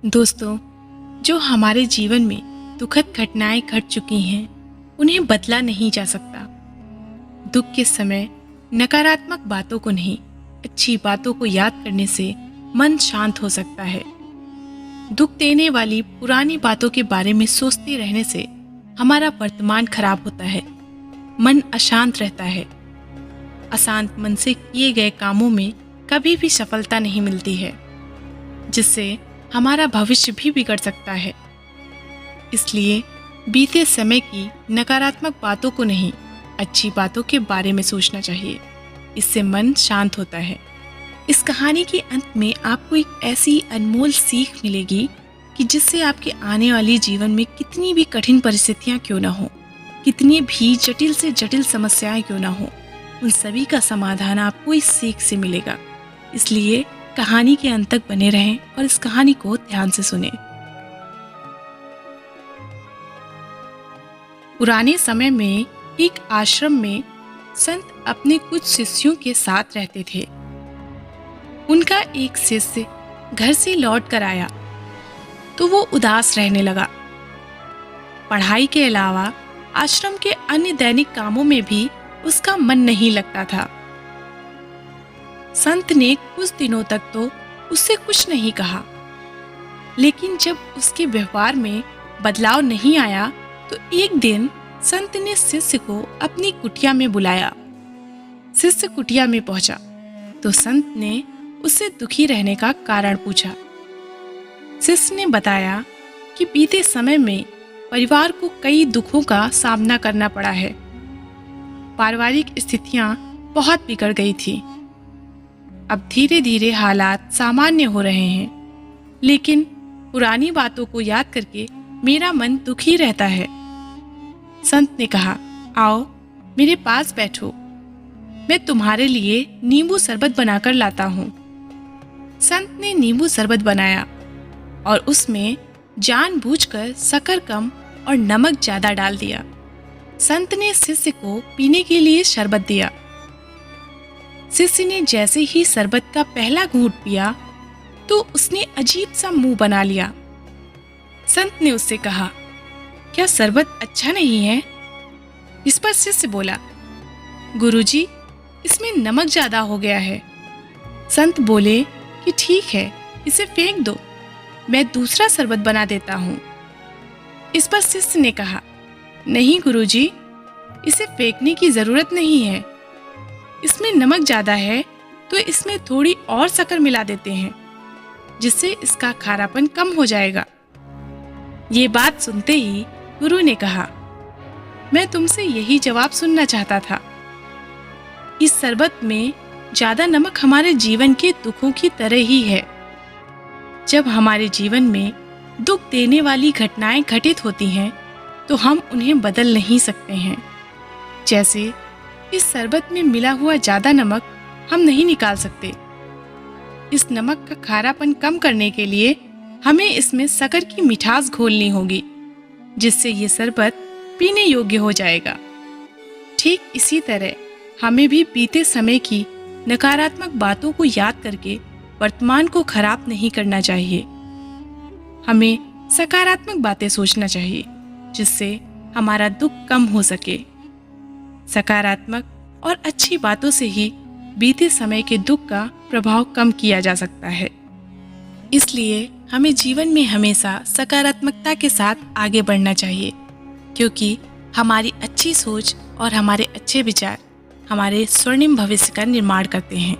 दोस्तों, जो हमारे जीवन में दुखद घटनाएं घट चुकी हैं, उन्हें बदला नहीं जा सकता। दुख के समय नकारात्मक बातों को नहीं, अच्छी बातों को याद करने से मन शांत हो सकता है। दुख देने वाली पुरानी बातों के बारे में सोचते रहने से हमारा वर्तमान खराब होता है, मन अशांत रहता है। अशांत मन से किए गए कामों में कभी भी सफलता नहीं मिलती है, जिससे हमारा भविष्य भी बिगड़ सकता है। इसलिए बीते समय की नकारात्मक बातों को नहीं, अच्छी बातों के बारे में सोचना चाहिए। इससे मन शांत होता है। इस कहानी के अंत में आपको एक ऐसी अनमोल सीख मिलेगी कि जिससे आपके आने वाले जीवन में कितनी भी कठिन परिस्थितियां क्यों ना हो, कितनी भी जटिल से जटिल समस्याएं क्यों ना हो, उन सभी का समाधान आपको इस सीख से मिलेगा। इसलिए कहानी के अंत तक बने रहें और इस कहानी को ध्यान से सुनें। पुराने समय में एक आश्रम में संत अपने कुछ शिष्यों के साथ रहते थे। उनका एक शिष्य घर से लौट कर आया तो वो उदास रहने लगा। पढ़ाई के अलावा आश्रम के अन्य दैनिक कामों में भी उसका मन नहीं लगता था। संत ने कुछ दिनों तक तो उससे कुछ नहीं कहा, लेकिन जब उसके व्यवहार में बदलाव नहीं आया तो एक दिन संत ने शिष्य को अपनी कुटिया में बुलाया। शिष्य कुटिया में पहुंचा तो संत ने उससे दुखी रहने का कारण पूछा। शिष्य ने बताया कि बीते समय में परिवार को कई दुखों का सामना करना पड़ा है। पारिवारिक स्थितियां बहुत बिगड़ गई थी। अब धीरे धीरे हालात सामान्य हो रहे हैं, लेकिन पुरानी बातों को याद करके मेरा मन दुखी रहता है। संत ने कहा, आओ मेरे पास बैठो, मैं तुम्हारे लिए नींबू शरबत बनाकर लाता हूँ। संत ने नींबू शरबत बनाया और उसमें जानबूझकर शक्कर कम और नमक ज्यादा डाल दिया। संत ने शिष्य को पीने के लिए शरबत दिया। शिष्य ने जैसे ही शरबत का पहला घूंट पिया तो उसने अजीब सा मुंह बना लिया। संत ने उससे कहा, क्या शरबत अच्छा नहीं है? इस पर शिष्य बोला, गुरुजी, इसमें नमक ज्यादा हो गया है। संत बोले कि ठीक है, इसे फेंक दो, मैं दूसरा शरबत बना देता हूँ। इस पर शिष्य ने कहा, नहीं गुरुजी, इसे फेंकने की जरूरत नहीं है। इसमें नमक ज्यादा है तो इसमें थोड़ी और शक्कर मिला देते हैं, जिससे इसका खारापन कम हो जाएगा। ये बात सुनते ही गुरु ने कहा, मैं तुमसे यही जवाब सुनना चाहता था। इस शरबत में ज्यादा नमक हमारे जीवन के दुखों की तरह ही है। जब हमारे जीवन में दुख देने वाली घटनाएं घटित होती हैं तो हम उन्हें बदल नहीं सकते हैं। जैसे इस शरबत में मिला हुआ ज्यादा नमक हम नहीं निकाल सकते। इस नमक का खारापन कम करने के लिए हमें इसमें शक्कर की मिठास घोलनी होगी, जिससे ये शरबत पीने योग्य हो जाएगा। ठीक इसी तरह हमें भी बीते समय की नकारात्मक बातों को याद करके वर्तमान को खराब नहीं करना चाहिए। हमें सकारात्मक बातें सोचना चाहिए, जिससे हमारा दुख कम हो सके। सकारात्मक और अच्छी बातों से ही बीते समय के दुख का प्रभाव कम किया जा सकता है। इसलिए हमें जीवन में हमेशा सकारात्मकता के साथ आगे बढ़ना चाहिए, क्योंकि हमारी अच्छी सोच और हमारे अच्छे विचार हमारे स्वर्णिम भविष्य का निर्माण करते हैं।